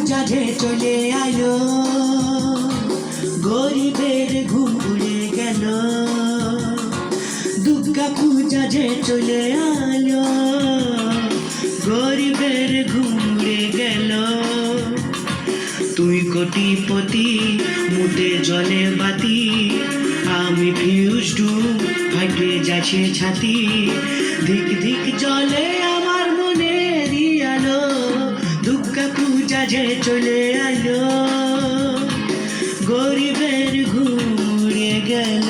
পূজা যে চলে আলো, গরিবের ঘুম উড়ে গেল। দুর্গা পূজা যে চলে আলো, গরিবের ঘুম উড়ে গেল। তুই কোটিপতি, মুটে জলে বাতি, আমি ফিউজডু ফাটে যাচ্ছে ছাতি। ধিক ধিক জলে আমার মনের আলো, দুর্গা পূজা যে চলে আলো, গরিবের ঘুম উড়ে গেল।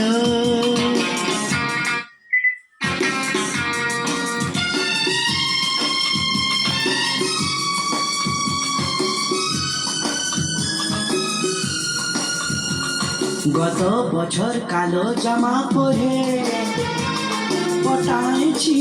গত বছর কালো জামা পরে পটাইছি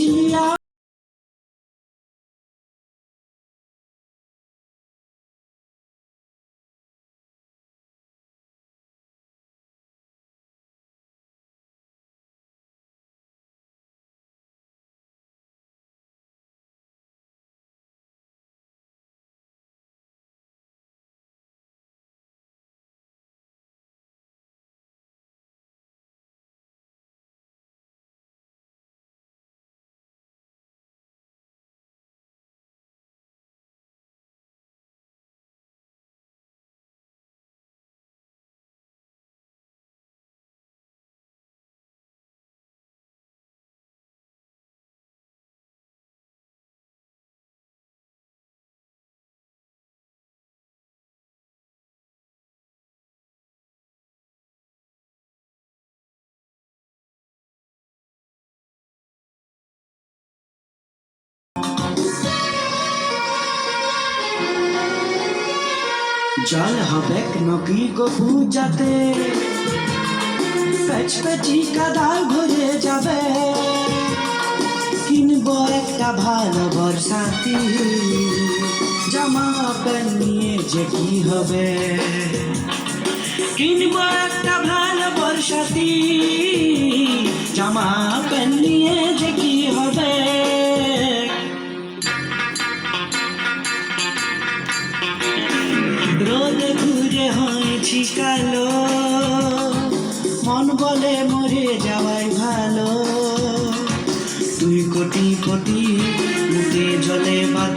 জল হবে নকি গো পূজাতে, পেচ পেচি কাদা ঘুরে যাবে। কিনবো একটা ভালো বর্ষাতি, জামা প্যান্ট নিয়ে যে কি হবে। কিনবো একটা ভালো বর্ষাতি, জামা প্যান্ট নিয়ে যে কি হবে। রোদে ঘুরে হয়েছি কালো, মন বলে মরে যাওয়াই ভালো। তুই কোটি কোটি মুটে জলে বাতি,